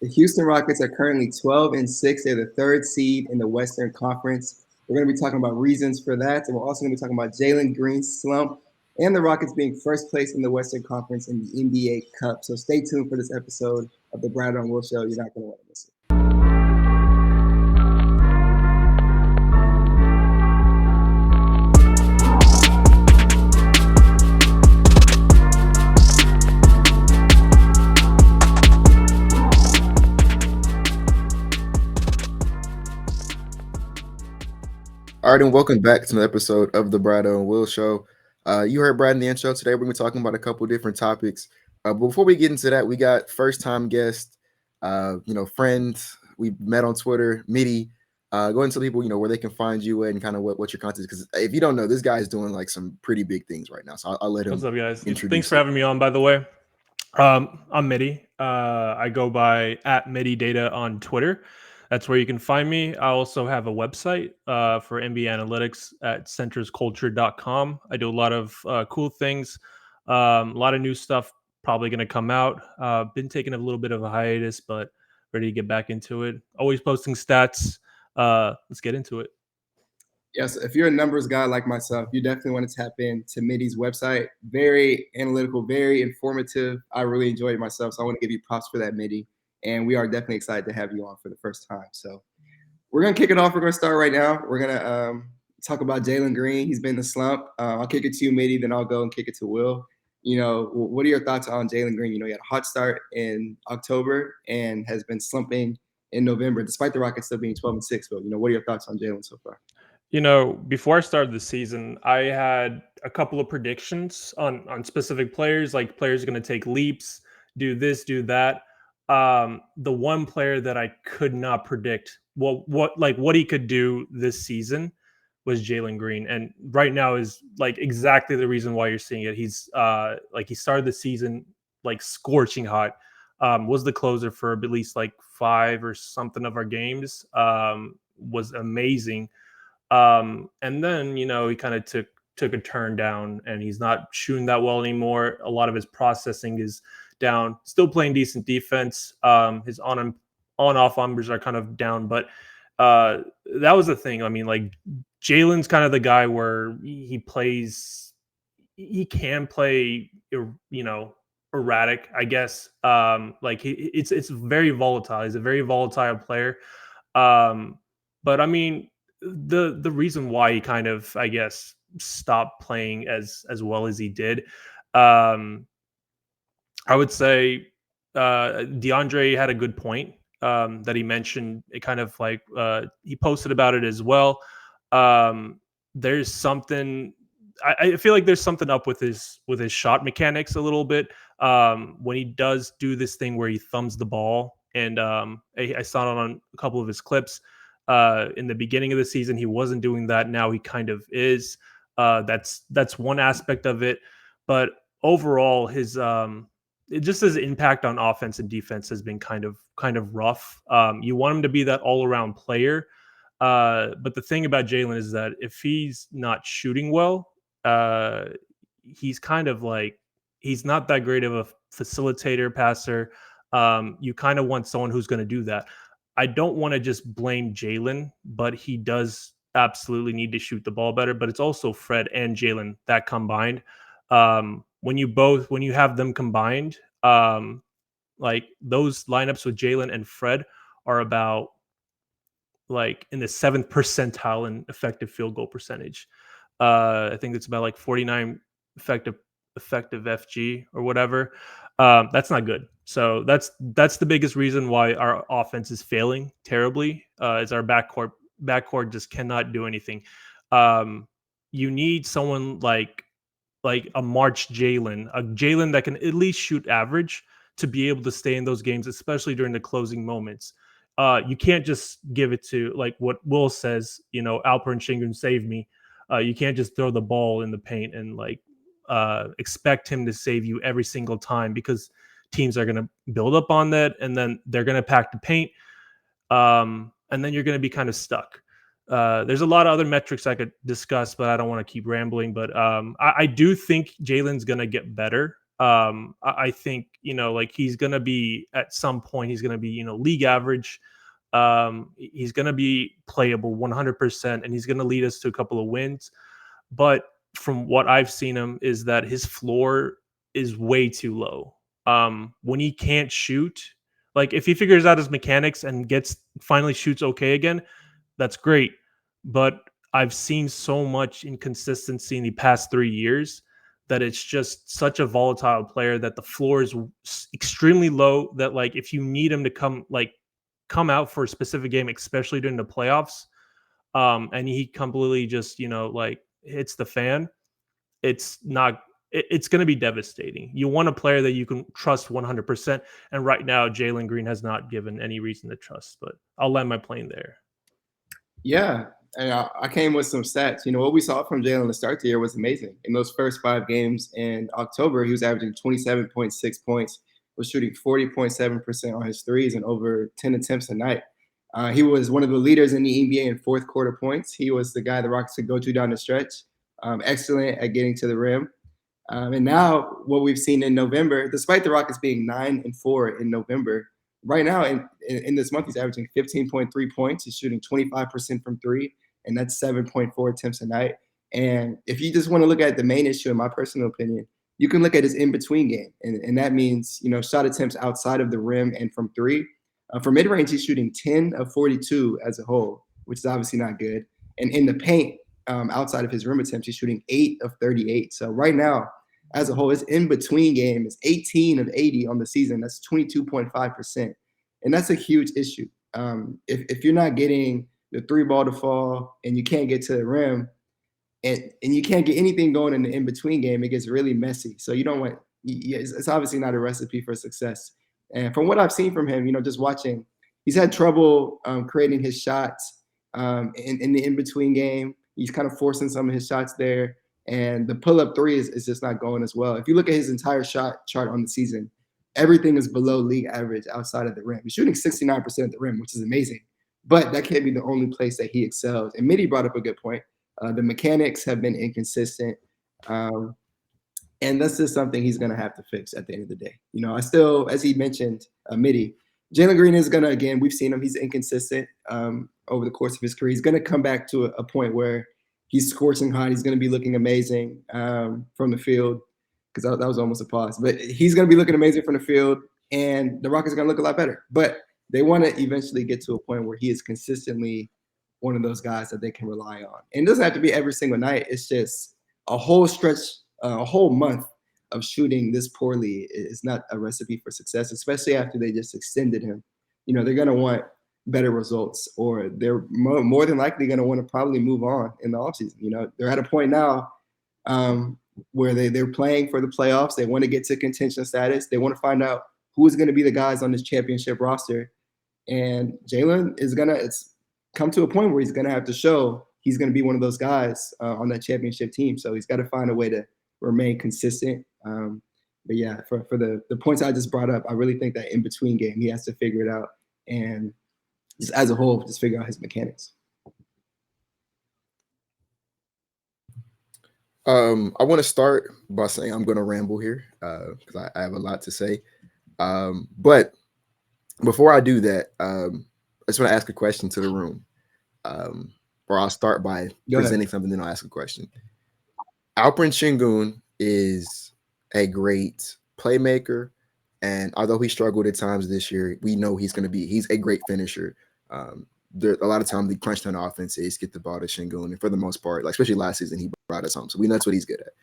The Houston Rockets are currently 12-6. They're the third seed in the Western Conference. We're going to be talking about reasons for that, and we're also going to be talking about Jalen Green's slump and the Rockets being first place in the Western Conference in the NBA Cup. So stay tuned for this episode of the Bradeaux and Will Show. You're not going to want to miss it. All right, and welcome back to another episode of the Bradeaux and Will Show. You heard Brad in the intro. Today, we're going to be talking about a couple different topics. But before we get into that, we got first-time guest, friend we met on Twitter, Midi. Go ahead and tell people, where they can find you and kind of what your content is. Because if you don't know, this guy is doing like some pretty big things right now. So I'll let him. What's up, guys? Introduce Thanks for having me on, by the way. I'm Midi. I go by @MidiData on Twitter. That's where you can find me. I also have a website for NBA Analytics at centersculture.com. I do a lot of cool things, a lot of new stuff probably going to come out. Been taking a little bit of a hiatus, but ready to get back into it. Always posting stats. Let's get into it. Yes, if you're a numbers guy like myself, you definitely want to tap into Midi's website. Very analytical, very informative. I really enjoyed it myself, so I want to give you props for that, Midi. And we are definitely excited to have you on for the first time. So we're going to kick it off. We're going to start right now. We're going to talk about Jalen Green. He's been in the slump. I'll kick it to you, Midi, then I'll go and kick it to Will. What are your thoughts on Jalen Green? He had a hot start in October and has been slumping in November, despite the Rockets still being 12-6. But, what are your thoughts on Jalen so far? Before I started the season, I had a couple of predictions on specific players, like players are going to take leaps, do this, do that. The one player that I could not predict what he could do this season was Jalen Green, and right now is like exactly the reason why you're seeing it. He's he started the season like scorching hot. Was the closer for at least like 5 or something of our games. Was amazing. And then, he kind of took a turn down and he's not shooting that well anymore. A lot of his processing is down, still playing decent defense. His on-off numbers are kind of down, but that was the thing. I mean, like Jalen's kind of the guy where he can play, erratic, I guess. It's very volatile. He's a very volatile player. But I mean, the reason why he kind of, I guess, stopped playing as well as he did, I would say DeAndre had a good point that he mentioned. It kind of like he posted about it as well. There's something I feel like there's something up with his shot mechanics a little bit when he does do this thing where he thumbs the ball, and I saw it on a couple of his clips. In the beginning of the season, he wasn't doing that. Now he kind of is. That's one aspect of it. But overall, his impact on offense and defense has been kind of rough. You want him to be that all around player, but the thing about Jalen is that if he's not shooting well, he's kind of like he's not that great of a facilitator, passer. You kind of want someone who's going to do that. I don't want to just blame Jalen, but he does absolutely need to shoot the ball better. But it's also Fred and Jalen that combined. When you have them combined, like those lineups with Jalen and Fred are about like in the 7th percentile in effective field goal percentage. I think it's about like 49 effective FG or whatever. That's not good. So that's the biggest reason why our offense is failing terribly. Is our backcourt just cannot do anything. You need someone like a March Jalen, a Jalen that can at least shoot average to be able to stay in those games, especially during the closing moments. You can't just give it to like what Will says, Alper and Shingun save me. You can't just throw the ball in the paint and like expect him to save you every single time, because teams are going to build up on that and then they're going to pack the paint. And then you're going to be kind of stuck. There's a lot of other metrics I could discuss, but I don't want to keep rambling. But I do think Jalen's going to get better. I think, like he's going to be at some point, he's going to be, league average. He's going to be playable 100%, and he's going to lead us to a couple of wins. But from what I've seen him is that his floor is way too low. When he can't shoot, like if he figures out his mechanics and finally shoots okay again, that's great. But I've seen so much inconsistency in the past 3 years that it's just such a volatile player that the floor is extremely low, that like if you need him to come out for a specific game, especially during the playoffs, and he completely just, like hits the fan, it's not it's going to be devastating. You want a player that you can trust 100%, and right now Jalen Green has not given any reason to trust. But I'll land my plane there. Yeah, and I came with some stats. What we saw from Jalen to start the year was amazing. In those first 5 games in October, he was averaging 27.6 points, was shooting 40.7% on his threes and over 10 attempts a night. He was one of the leaders in the NBA in fourth quarter points. He was the guy the Rockets could go to down the stretch. Excellent at getting to the rim. And now what we've seen in November, despite the Rockets being 9-4 in November, right now in this month, he's averaging 15.3 points. He's shooting 25% from 3, and that's 7.4 attempts a night. And if you just want to look at the main issue, in my personal opinion, you can look at his in-between game. And that means, shot attempts outside of the rim and from 3. For mid-range, he's shooting 10 of 42 as a whole, which is obviously not good. And in the paint, outside of his rim attempts, he's shooting 8 of 38. So right now, as a whole, his in-between game is 18 of 80 on the season. That's 22.5%. And that's a huge issue. If you're not getting the 3 ball to fall and you can't get to the rim and you can't get anything going in the in-between game, it gets really messy. So you don't want – it's obviously not a recipe for success. And from what I've seen from him, just watching, he's had trouble creating his shots in the in-between game. He's kind of forcing some of his shots there. And the pull-up 3 is just not going as well. If you look at his entire shot chart on the season, everything is below league average outside of the rim. He's shooting 69% at the rim, which is amazing. But that can't be the only place that he excels. And Midi brought up a good point. The mechanics have been inconsistent. And that's just something he's going to have to fix at the end of the day. I still, as he mentioned, Midi, Jalen Green is going to, again, we've seen him. He's inconsistent over the course of his career. He's going to come back to a point where he's scorching hot. He's going to be looking amazing from the field, because that was almost a pause. But he's going to be looking amazing from the field, and the Rockets are going to look a lot better. But they want to eventually get to a point where he is consistently one of those guys that they can rely on. And it doesn't have to be every single night. It's just a whole stretch, a whole month of shooting this poorly is not a recipe for success, especially after they just extended him. They're going to want better results, or they're more than likely going to want to probably move on in the offseason. They're at a point now where they're playing for the playoffs. They want to get to contention status. They want to find out who is going to be the guys on this championship roster. And Jalen is going to come to a point where he's going to have to show he's going to be one of those guys on that championship team. So he's got to find a way to remain consistent. But yeah, for the points I just brought up, I really think that in between game, he has to figure it out. And just as a whole, just figure out his mechanics. I want to start by saying I'm going to ramble here because I have a lot to say. But before I do that, I just want to ask a question to the room. Or I'll start by presenting something, then I'll ask a question. Alperen Sengun is a great playmaker. And although he struggled at times this year, we know he's a great finisher. A lot of times the crunch time offenses get the ball to Sengun, and for the most part, like especially last season, he brought us home. So we know that's what he's good at.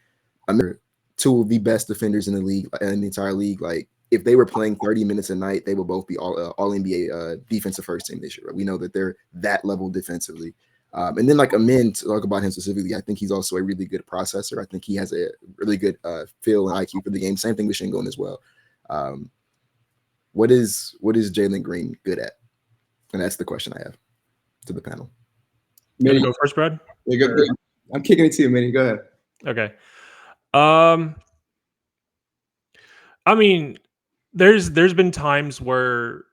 Another 2 of the best defenders in the league, in the entire league. Like if they were playing 30 minutes a night, they will both be all NBA defensive first team this year. Right? We know that they're that level defensively. And then like Amin, to talk about him specifically, I think he's also a really good processor. I think he has a really good feel and IQ for the game. Same thing with Sengun as well. What is Jalen Green good at? And that's the question I have to the panel. You want to go first, Brad? Yeah, go. I'm kicking it to you, Midi. Go ahead. Okay. I mean, there's been times where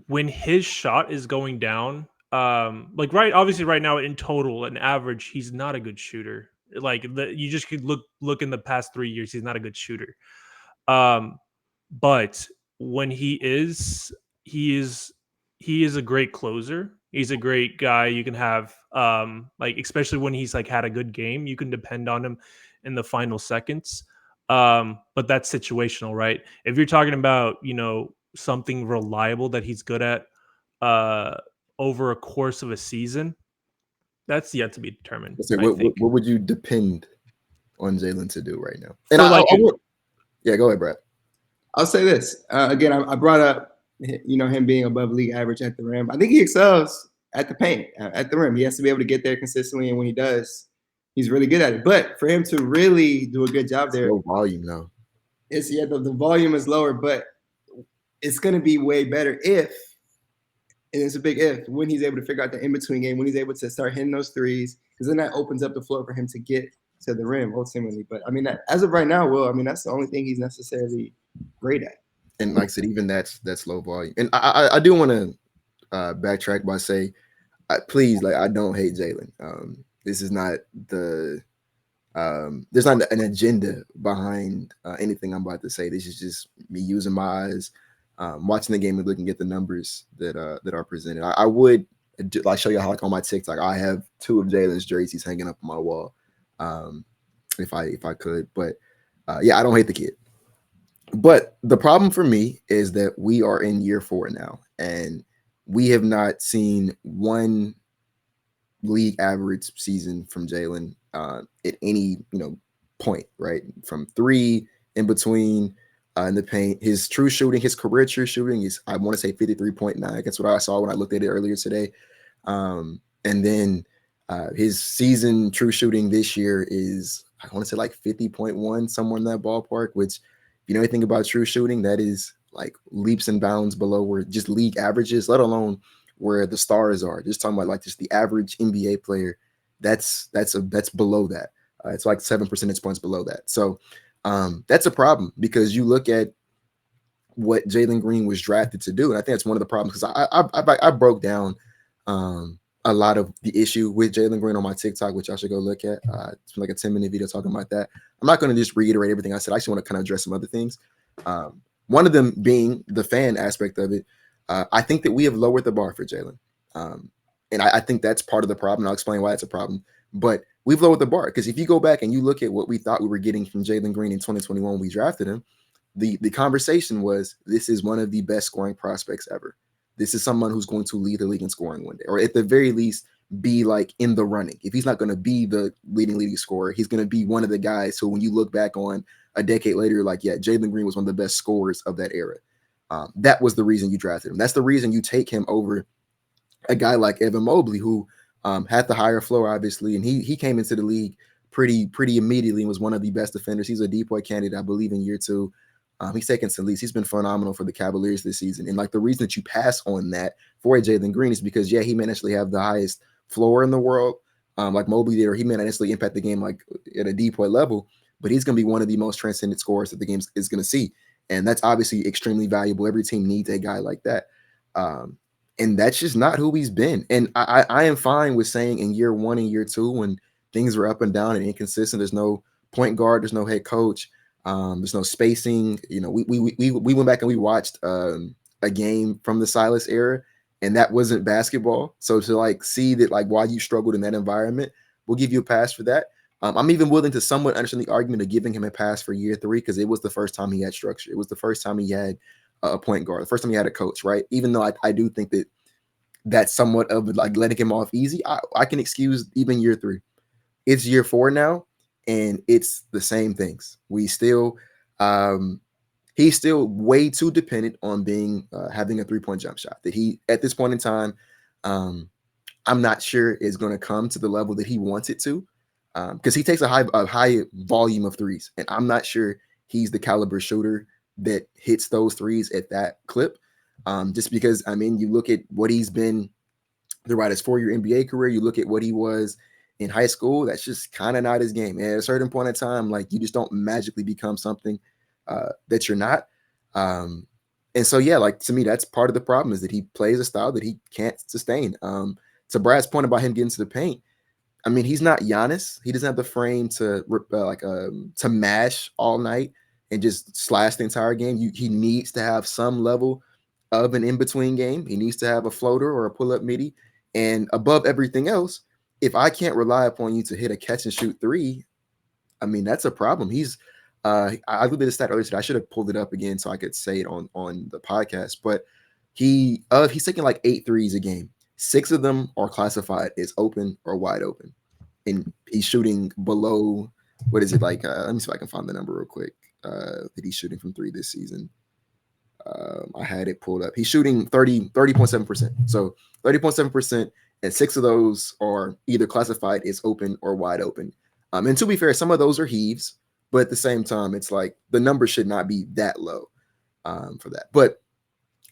when his shot is going down, obviously right now in total, an average, he's not a good shooter. You just could look in the past 3 years, he's not a good shooter. But when he is a great closer. He's a great guy you can have, like, especially when he's like had a good game, you can depend on him in the final seconds. But that's situational, right? If you're talking about, something reliable that he's good at uh over a course of a season, that's yet to be determined, Let's say, I think. what would you depend on Jalen to do right now? And For like yeah, go ahead, Brad. I'll say this again. I brought up, him being above league average at the rim. I think he excels at the paint, at the rim. He has to be able to get there consistently, and when he does, he's really good at it. But for him to really do a good job there, low volume though. The volume is lower, but it's going to be way better if, and it's a big if, when he's able to figure out the in-between game, when he's able to start hitting those threes, because then that opens up the floor for him to get to the rim ultimately. But I mean, as of right now, that's the only thing he's necessarily great at. And like I said, even that's low volume. And I do want to backtrack by saying, please, like, I don't hate Jalen. This is not there's not an agenda behind anything I'm about to say. This is just me using my eyes, watching the game and looking at the numbers that are presented. I would like show you how, like, on my TikTok, I have 2 of Jalen's jerseys hanging up on my wall, if I could. But yeah, I don't hate the kid. But the problem for me is that we are in year 4 now, and we have not seen one league average season from Jalen at any point, right? From 3 in between in the paint. His true shooting, his career true shooting is, I want to say, 53.9. That's what I saw when I looked at it earlier today. And then his season true shooting this year is, I want to say, like 50.1, somewhere in that ballpark, which, if you know anything about true shooting, that is like leaps and bounds below where just league averages, let alone where the stars are. Just talking about like just the average NBA player, that's below that. It's like 7 percentage points below that. So that's a problem, because you look at what Jalen Green was drafted to do, and I think that's one of the problems, because I broke down a lot of the issue with Jalen Green on my TikTok, which I should go look at. It's like a 10-minute video talking about that. I'm not going to just reiterate everything I said. I just want to kind of address some other things. One of them being the fan aspect of it. I think that we have lowered the bar for Jalen. And I think that's part of the problem. I'll explain why it's a problem. But we've lowered the bar, because if you go back and you look at what we thought we were getting from Jalen Green in 2021 when we drafted him, the conversation was, this is one of the best scoring prospects ever. This is someone who's going to lead the league in scoring one day, or at the very least be like in the running. If he's not going to be the leading scorer, he's going to be one of the guys who, when you look back on a decade later, you're like, yeah, Jalen Green was one of the best scorers of that era. That was the reason you drafted him. That's the reason you take him over a guy like Evan Mobley, who had the higher floor, obviously, and he came into the league pretty immediately and was one of the best defenders. He's a DPOY candidate, I believe, in year 2. He's taken some leads. He's been phenomenal for the Cavaliers this season. And like, the reason that you pass on that for Jalen Green is because, yeah, he may not necessarily have the highest floor in the world, like Mobley did, or he may not necessarily impact the game like at a DPOY level, but he's going to be one of the most transcendent scorers that the game is going to see. And that's obviously extremely valuable. Every team needs a guy like that. And that's just not who he's been. And I am fine with saying in year 1 and year 2, when things were up and down and inconsistent, there's no point guard, there's no head coach, there's no spacing. We went back and we watched a game from the Silas era, and that wasn't basketball. So to like see that, like, why you struggled in that environment, we'll give you a pass for that. I'm even willing to somewhat understand the argument of giving him a pass for year 3, because it was the first time he had structure. It was the first time he had a point guard, the first time he had a coach, right? Even though I do think that that's somewhat of like letting him off easy, I can excuse even year 3. It's year 4 now, and it's the same things. We still, he's still way too dependent on being having a 3-point jump shot that he, at this point in time, I'm not sure is going to come to the level that he wants it to, because he takes a high volume of threes, and I'm not sure he's the caliber shooter that hits those threes at that clip. Just because, I mean, you look at what he's been throughout his 4-year NBA career, you look at what he was in high school, that's just kind of not his game. And at a certain point in time, like, you just don't magically become something that you're not. And so, yeah, like, to me, that's part of the problem, is that he plays a style that he can't sustain. To Brad's point about him getting to the paint, I mean, he's not Giannis. He doesn't have the frame to mash all night and just slash the entire game. He needs to have some level of an in-between game. He needs to have a floater or a pull-up midi. And above everything else, if I can't rely upon you to hit a catch and shoot three, I mean, that's a problem. I looked at the stat earlier today. I should have pulled it up again so I could say it on the podcast. But he's taking like 8 threes a game. 6 of them are classified as open or wide open, and he's shooting below. What is it like? Let me see if I can find the number real quick. That he's shooting from 3 this season. I had it pulled up. He's shooting 30.7%. So 30.7%, and 6 of those are either classified as open or wide open. And to be fair, some of those are heaves, but at the same time, it's like the number should not be that low for that. But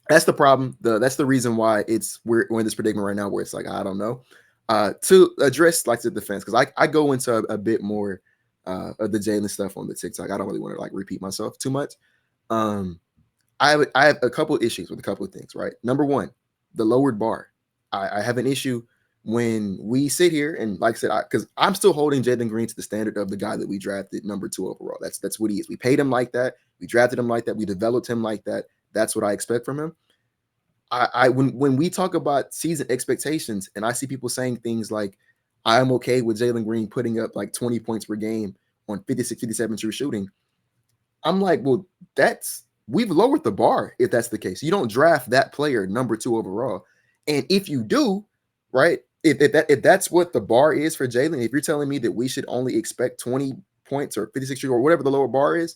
that's the problem. That's the reason why we're in this predicament right now where it's like, I don't know. To address like the defense, because I go into a bit more of the Jalen stuff on the TikTok. I don't really want to like repeat myself too much. I have a couple of issues with a couple of things, right? Number one, the lowered bar. I have an issue when we sit here and, like I said, because I'm still holding Jalen Green to the standard of the guy that we drafted number 2 overall. That's what he is. We paid him like that. We drafted him like that. We developed him like that. That's what I expect from him. When we talk about season expectations and I see people saying things like, I'm okay with Jalen Green putting up like 20 points per game on 56, 57 true shooting, I'm like, well, we've lowered the bar if that's the case. You don't draft that player number 2 overall. And if you do, right, if that's what the bar is for Jalen, if you're telling me that we should only expect 20 points or 56 or whatever the lower bar is,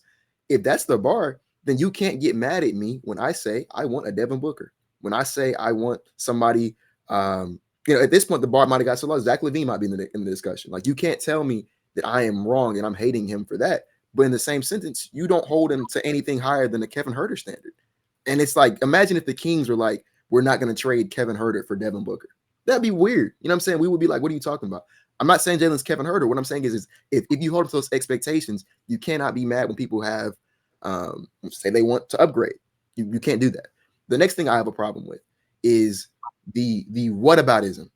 if that's the bar, then you can't get mad at me when I say I want a Devon Booker. When I say I want somebody, at this point, the bar might have got so low. Zach LaVine might be in the discussion. Like, you can't tell me that I am wrong and I'm hating him for that. But in the same sentence, you don't hold him to anything higher than the Kevin Huerter standard. And it's like, imagine if the Kings were like, we're not going to trade Kevin Huerter for Devin Booker. That'd be weird. You know what I'm saying? We would be like, what are you talking about? I'm not saying Jalen's Kevin Huerter. What I'm saying is if you hold him to those expectations, you cannot be mad when people have say they want to upgrade. You can't do that. The next thing I have a problem with is the whataboutism.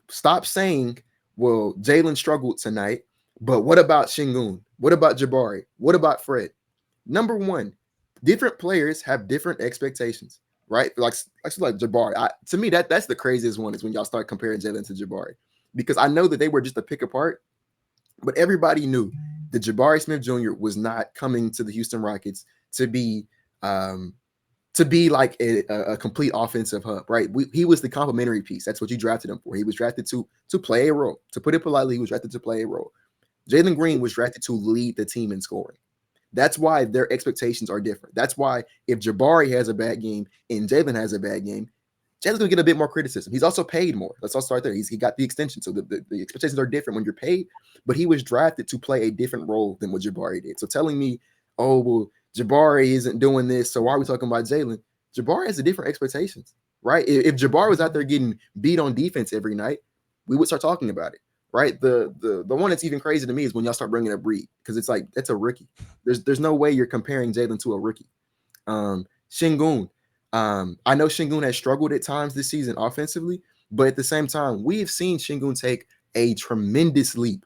Stop saying, well, Jalen struggled tonight, but what about Şengün? What about Jabari? What about Fred? Number one, different players have different expectations, right? Like Jabari. To me, that's the craziest one is when y'all start comparing Jalen to Jabari, because I know that they were just a pick apart, but everybody knew that Jabari Smith Jr. was not coming to the Houston Rockets to be like a complete offensive hub, right? He was the complementary piece. That's what you drafted him for. He was drafted to play a role. To put it politely, he was drafted to play a role. Jalen Green was drafted to lead the team in scoring. That's why their expectations are different. That's why if Jabari has a bad game and Jalen has a bad game, Jalen's going to get a bit more criticism. He's also paid more. Let's all start there. He got the extension. So the expectations are different when you're paid, but he was drafted to play a different role than what Jabari did. So telling me, oh, well, Jabari isn't doing this, so why are we talking about Jalen? Jabari has a different expectations, right? If Jabari was out there getting beat on defense every night, we would start talking about it, right? The one that's even crazy to me is when y'all start bringing up Reed, because it's like, that's a rookie. There's no way you're comparing Jalen to a rookie. Şengün. I know Şengün has struggled at times this season offensively, but at the same time, we have seen Şengün take a tremendous leap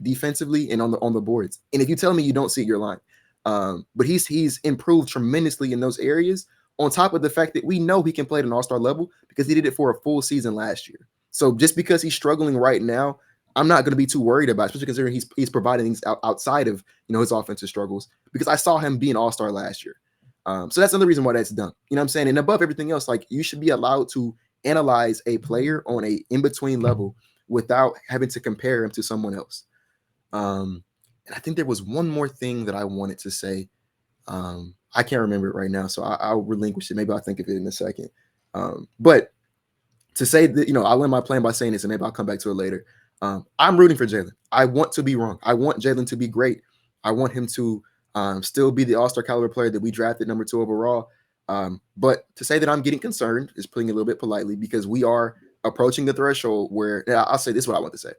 defensively and on the boards. And if you tell me you don't see it, you're lying. But he's improved tremendously in those areas, on top of the fact that we know he can play at an all-star level because he did it for a full season last year. So just because he's struggling right now, I'm not going to be too worried about it, especially considering he's providing things outside of his offensive struggles, because I saw him be an all-star last year. So that's another reason why that's done. You know what I'm saying? And above everything else, like, you should be allowed to analyze a player on a in-between level without having to compare him to someone else. And I think there was one more thing that I wanted to say. I can't remember it right now, so I'll relinquish it. Maybe I'll think of it in a second. But to say that, I'll end my plan by saying this, and maybe I'll come back to it later. I'm rooting for Jalen. I want to be wrong. I want Jalen to be great. I want him to still be the all-star caliber player that we drafted number 2 overall. But to say that I'm getting concerned is putting it a little bit politely, because we are approaching the threshold where, I'll say this is what I want to say.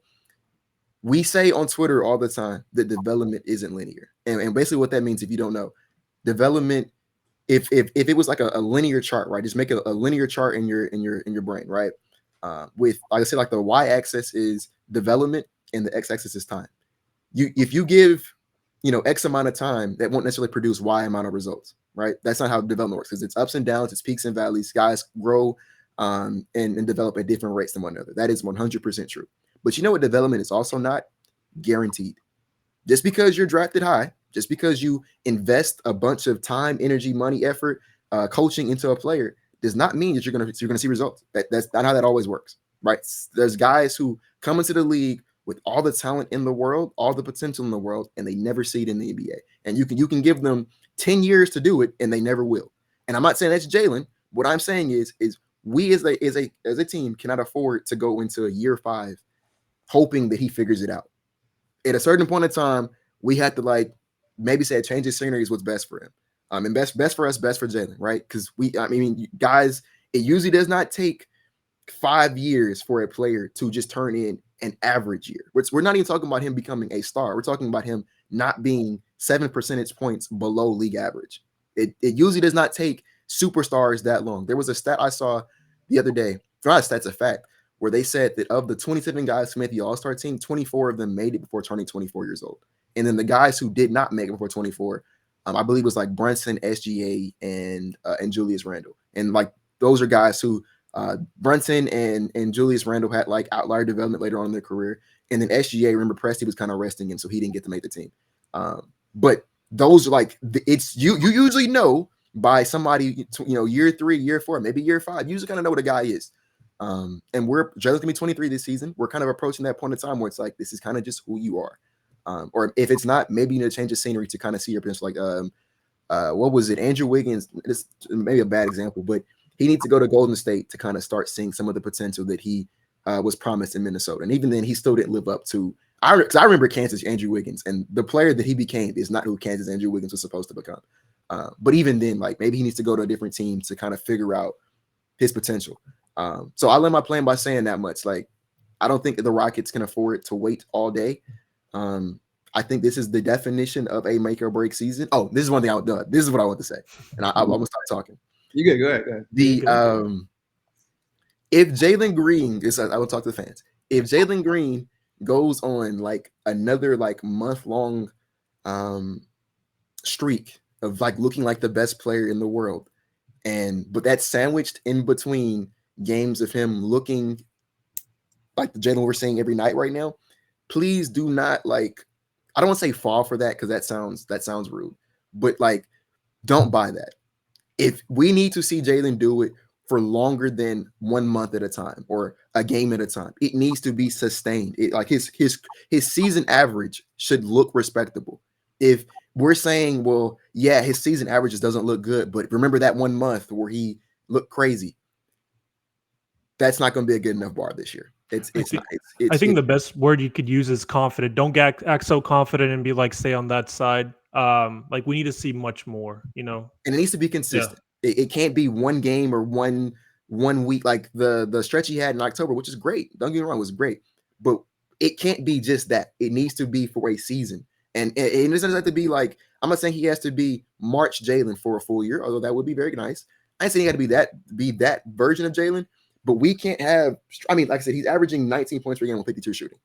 We say on Twitter all the time that development isn't linear. And basically what that means, if you don't know, development, if it was like a linear chart, right? Just make a linear chart in your brain, right? With, like I said, like the y-axis is development and the x-axis is time. If you give X amount of time, that won't necessarily produce Y amount of results, right? That's not how development works, because it's ups and downs, it's peaks and valleys. Guys grow and develop at different rates than one another. That is 100% true. But you know what development is also not? Guaranteed. Just because you're drafted high, just because you invest a bunch of time, energy, money, effort, coaching into a player, does not mean that you're gonna see results. That's not how that always works, right? There's guys who come into the league with all the talent in the world, all the potential in the world, and they never see it in the NBA. And you can give them 10 years to do it, and they never will. And I'm not saying that's Jalen. What I'm saying is we as a team cannot afford to go into a year 5 hoping that he figures it out. At a certain point in time, we had to maybe say a change of scenery is what's best for him. And best for us, best for Jalen, right? Because guys, it usually does not take 5 years for a player to just turn in an average year. We're not even talking about him becoming a star. We're talking about him not being 7 percentage points below league average. It usually does not take superstars that long. There was a stat I saw the other day. Not a stat, it's a fact, where they said that of the 27 guys who made the All-Star team, 24 of them made it before turning 24 years old. And then the guys who did not make it before 24, I believe it was like Brunson, SGA, and Julius Randle. And those are guys who Brunson and Julius Randle had outlier development later on in their career. And then SGA, remember Presti was kind of resting him, so he didn't get to make the team. But those are it's you usually know by somebody, year 3, year 4, maybe year 5, you usually kind of know what a guy is. And Jalen's gonna be 23 this season. We're kind of approaching that point in time where it's this is kind of just who you are. Or if it's not, maybe you need to change the scenery to kind of see your potential. What was it? Andrew Wiggins, this maybe a bad example, but he needs to go to Golden State to kind of start seeing some of the potential that he was promised in Minnesota. And even then, he still didn't live up to. Because I remember Kansas Andrew Wiggins, and the player that he became is not who Kansas Andrew Wiggins was supposed to become. But even then, maybe he needs to go to a different team to kind of figure out his potential. So I'll end my plan by saying that much. I don't think the Rockets can afford to wait all day. I think this is the definition of a make or break season. Oh, this is one thing this is what I want to say, and I will start talking. You good? Go ahead. If Jalen Green, I will talk to the fans. If Jalen Green goes on another month-long streak of looking like the best player in the world, but that's sandwiched in between games of him looking like the Jalen we're seeing every night right now, please do not I don't want to say fall for that, because that sounds rude, but don't buy that. If we need to see Jalen do it for longer than 1 month at a time or a game at a time, it needs to be sustained. His season average should look respectable. If we're saying, well, yeah, his season averages doesn't look good, but remember that 1 month where he looked crazy, that's not going to be a good enough bar this year. I think the best word you could use is confident. Don't act so confident and be stay on that side. We need to see much more, And it needs to be consistent. Yeah. It can't be one game or one week, the stretch he had in October, which is great. Don't get me wrong, it was great. But it can't be just that. It needs to be for a season. And it doesn't have to be I'm not saying he has to be March Jalen for a full year, although that would be very nice. I ain't saying he got to be that version of Jalen. But we can't have, like I said, he's averaging 19 points per game with 52 shooting.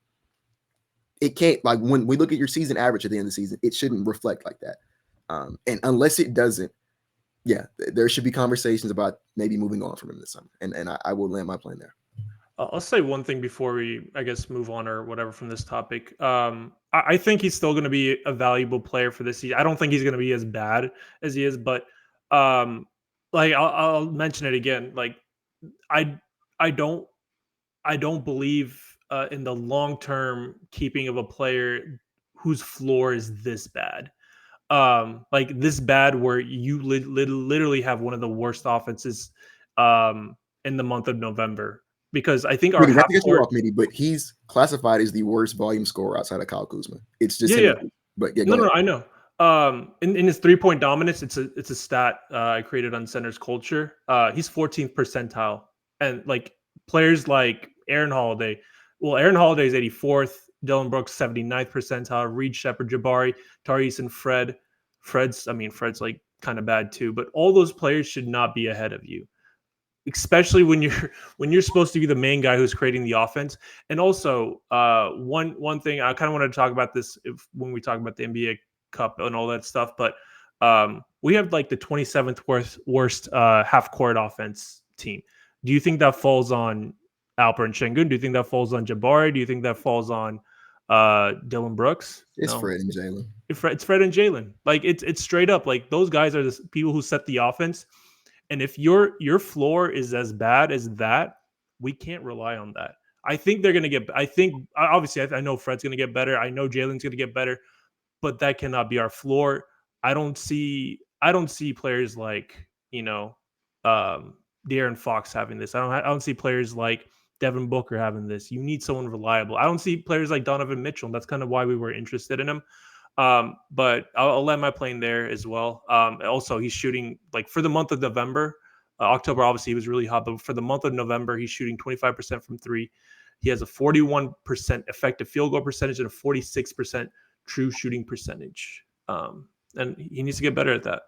It can't, when we look at your season average at the end of the season, it shouldn't reflect like that. And unless it doesn't, there should be conversations about maybe moving on from him this summer. And I will land my plane there. I'll say one thing before we, I guess, move on or whatever from this topic. I think he's still going to be a valuable player for this season. I don't think he's going to be as bad as he is, but I'll mention it again. I don't believe in the long-term keeping of a player whose floor is this bad. This bad where you literally have one of the worst offenses in the month of November. Because I think our not to get you off, Midi, but he's classified as the worst volume scorer outside of Kyle Kuzma. It's just But no, I know. In his 3-point dominance, it's a stat I created on Center's Culture. He's 14th percentile, and players like Aaron Holiday. Well, Aaron Holiday is 84th. Dylan Brooks 79th percentile. Reed Shepard, Jabari, Tyrese, and Fred. Fred's kind of bad too. But all those players should not be ahead of you, especially when you're supposed to be the main guy who's creating the offense. And also, one thing I kind of wanted to talk about this when we talk about the NBA Cup and all that stuff, but we have like the 27th worst half court offense team. Do you think that falls on Alperen Şengün? Do you think that falls on Jabari? Do you think that falls on Dylan Brooks? It's Fred and Jalen. It's Fred and Jalen. Like it's straight up like those guys are the people who set the offense. And if your floor is as bad as that, we can't rely on that. I think they're going to get. I think obviously I know Fred's going to get better. I know Jalen's going to get better, but that cannot be our floor. I don't see players like De'Aaron Fox having this. I don't see players like Devin Booker having this. You need someone reliable. I don't see players like Donovan Mitchell. That's kind of why we were interested in him. But I'll land my plane there as well. Also, he's shooting like for the month of November. October, obviously, he was really hot, but for the month of November, he's shooting 25% from three. He has a 41% effective field goal percentage and a 46% true shooting percentage. And he needs to get better at that.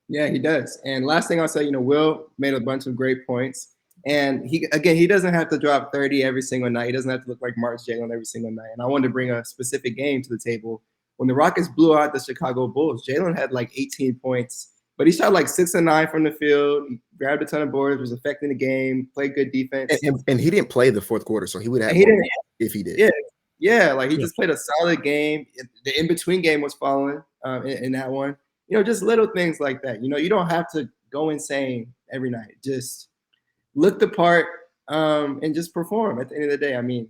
Yeah, he does. And last thing I'll say, Will made a bunch of great points. And he doesn't have to drop 30 every single night. He doesn't have to look like March Jalen every single night. And I wanted to bring a specific game to the table. When the Rockets blew out the Chicago Bulls, Jalen had like 18 points, but he shot like 6 and 9 from the field. He grabbed a ton of boards, was affecting the game, played good defense. And he didn't play the fourth quarter, so he would have if he did. Yeah, like he just played a solid game. The in-between game was falling in that one. Just little things like that. You don't have to go insane every night. Just look the part and just perform at the end of the day. I mean,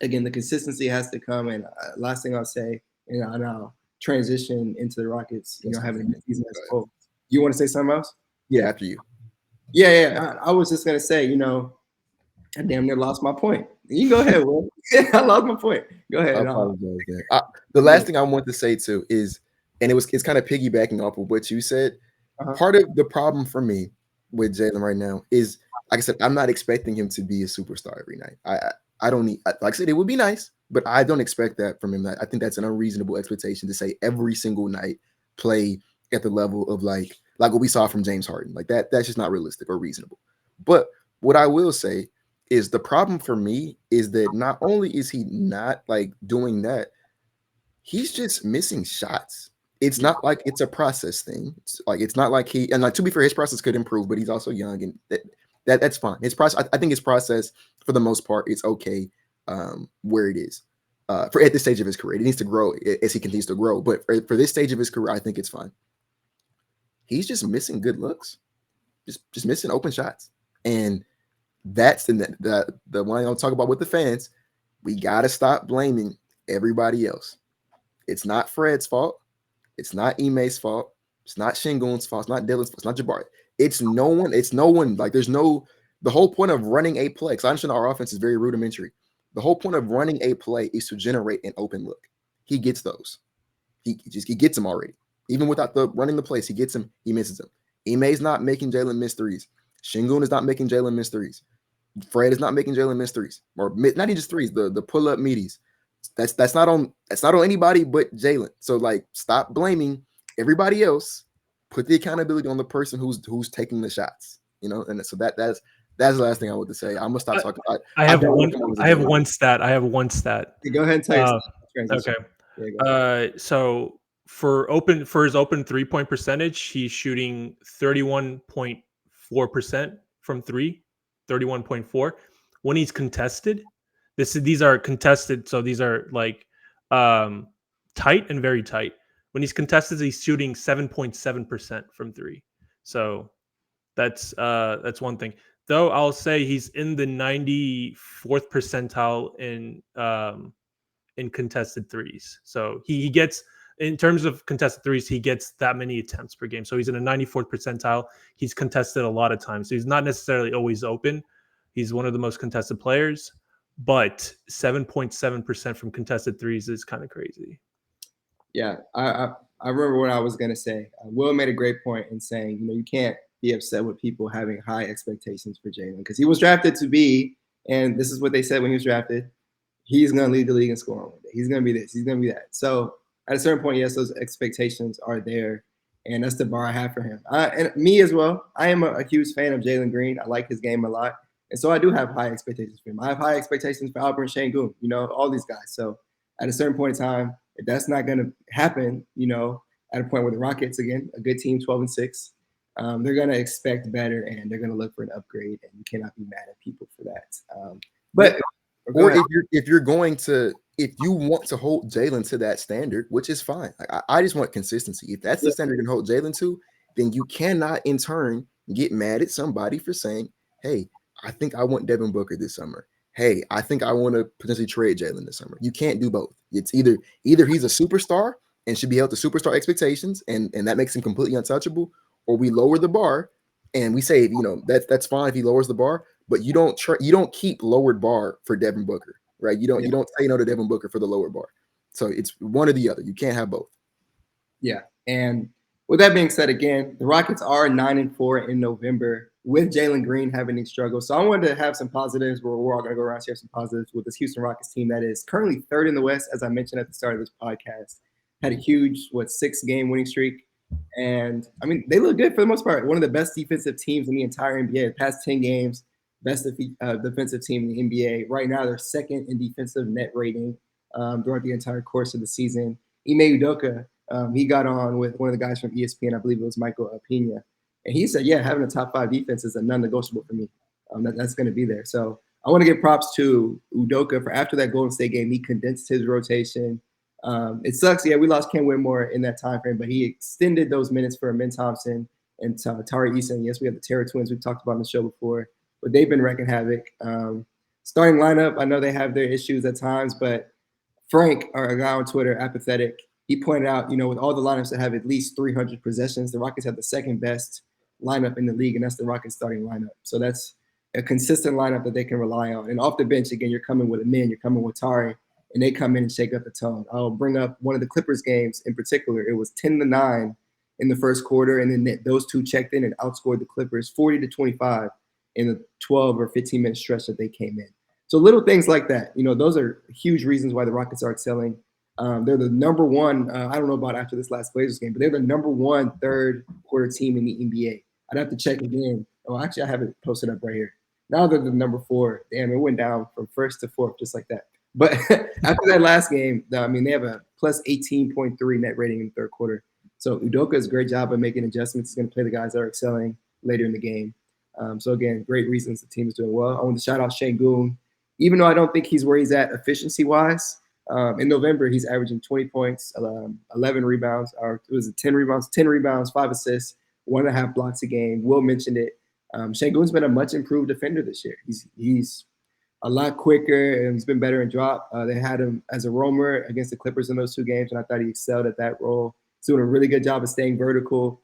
again, the consistency has to come. And last thing I'll say, and I'll transition into the Rockets, having a good season as a whole. You want to say something else? Yeah, after you. Yeah. I was just going to say, I damn near lost my point. You go ahead, Will. I lost my point. Go ahead. I apologize. The last thing I want to say, too, is, and it's kind of piggybacking off of what you said. Part of the problem for me with Jalen right now is, like I said, I'm not expecting him to be a superstar every night. I don't need, like I said, it would be nice, but I don't expect that from him. I think that's an unreasonable expectation to say every single night play at the level of like what we saw from James Harden. Like that's just not realistic or reasonable. But what I will say is the problem for me is that not only is he not like doing that, he's just missing shots. It's not like it's a process thing. It's not like he, and like to be fair, his process could improve, but he's also young, and that's fine. His process, I think his process for the most part, it's okay where it is. For at this stage of his career, he needs to grow as he continues to grow. But for this stage of his career, I think it's fine. He's just missing good looks, just missing open shots, and that's the one I'll talk about with the fans. We gotta stop blaming everybody else. It's not Fred's fault. It's not Ime's fault. It's not Şengün's fault. It's not Dylan's fault. It's not Jabari. It's no one. It's no one. Like there's no. The whole point of running a play. Because I understand our offense is very rudimentary. The whole point of running a play is to generate an open look. He gets those. He gets them already. Even without the running the plays, he gets them. He misses them. Ime's not making Jalen miss threes. Şengün is not making Jalen miss threes. Fred is not making Jalen miss threes, or not even just threes. The pull up midis. That's not on anybody but Jalen. So like, stop blaming everybody else. Put the accountability on the person who's taking the shots. And so that's the last thing I want to say. I'm gonna stop talking. I have one stat. Go ahead and tell okay. So for his open 3-point percentage, he's shooting 31.4% from three. 31.4. When he's contested, these are contested, so these are like tight and very tight. When he's contested, he's shooting 7.7% from three. So that's one thing. Though I'll say he's in the 94th percentile in contested threes. So he gets, in terms of contested threes, he gets that many attempts per game. So he's in a 94th percentile. He's contested a lot of times. So he's not necessarily always open. He's one of the most contested players, but 7.7% from contested threes is kind of crazy. Yeah, I remember what I was going to say. Will made a great point in saying, you can't be upset with people having high expectations for Jalen because he was drafted to be, and this is what they said when he was drafted, he's going to lead the league in scoring one day. He's going to be this. He's going to be that. So at a certain point, yes, those expectations are there, and that's the bar I have for him. And me as well. I am a huge fan of Jalen Green. I like his game a lot. And so I do have high expectations for him. I have high expectations for Alperen Şengün, all these guys. So at a certain point in time, If that's not going to happen, at a point where the Rockets, again, a good team, 12-6, they're going to expect better and they're going to look for an upgrade, and you cannot be mad at people for that. Or if you want to hold Jalen to that standard, which is fine. I just want consistency. If that's the standard you can hold Jalen to, then you cannot in turn get mad at somebody for saying, hey, I think I want Devon Booker this summer. Hey, I think I want to potentially trade Jalen this summer. You can't do both. It's either he's a superstar and should be held to superstar expectations, and that makes him completely untouchable, or we lower the bar and we say, that's fine if he lowers the bar, but you don't keep lowered bar for Devon Booker, right? You don't say no to Devon Booker for the lower bar. So it's one or the other. You can't have both. Yeah. And with that being said, again, the Rockets are 9-4 in November with Jalen Green having these struggles. So I wanted to have some positives. We're all going to go around and share some positives with this Houston Rockets team that is currently third in the West, as I mentioned at the start of this podcast. Had a huge, 6-game winning streak. And, I mean, they look good for the most part. One of the best defensive teams in the entire NBA. The past 10 games, best defensive team in the NBA. Right now, they're second in defensive net rating throughout the entire course of the season. Ime Udoka, he got on with one of the guys from ESPN, I believe it was Michael Pena, and he said, yeah, having a top 5 defense is a non-negotiable for me. That's going to be there. So I want to give props to Udoka for after that Golden State game, he condensed his rotation. It sucks. Yeah, we lost Ken Whitmore in that time frame, but he extended those minutes for Amin Thompson and Tari Eason. Yes, we have the Terror Twins we've talked about on the show before, but they've been wrecking havoc. Starting lineup, I know they have their issues at times, but Frank, our guy on Twitter, Apathetic, he pointed out, with all the lineups that have at least 300 possessions, the Rockets have the second best lineup in the league, and that's the Rockets starting lineup. So that's a consistent lineup that they can rely on. And off the bench, again, you're coming with Amin, you're coming with Tari, and they come in and shake up the tone. I'll bring up one of the Clippers games in particular. It was 10-9 in the first quarter, and then those two checked in and outscored the Clippers 40-25 in the 12 or 15-minute stretch that they came in. So little things like that, those are huge reasons why the Rockets are excelling. They're the number one, I don't know about after this last Blazers game, but they're the number one third quarter team in the NBA. I'd have to check again. Oh, actually, I have it posted up right here. Now they're the number 4. Damn, it went down from first to fourth just like that. But after that last game, they have a plus 18.3 net rating in the third quarter. So Udoka does a great job of making adjustments. He's going to play the guys that are excelling later in the game. So, again, great reasons the team is doing well. I want to shout out Şengün. Even though I don't think he's where he's at efficiency-wise, in November, he's averaging 20 points, 11 rebounds, or it was 10 rebounds, 5 assists, 1.5 blocks a game. Will mentioned it. Şengün's been a much improved defender this year. He's a lot quicker, and he's been better in drop. They had him as a roamer against the Clippers in those 2 games, and I thought he excelled at that role. He's doing a really good job of staying vertical.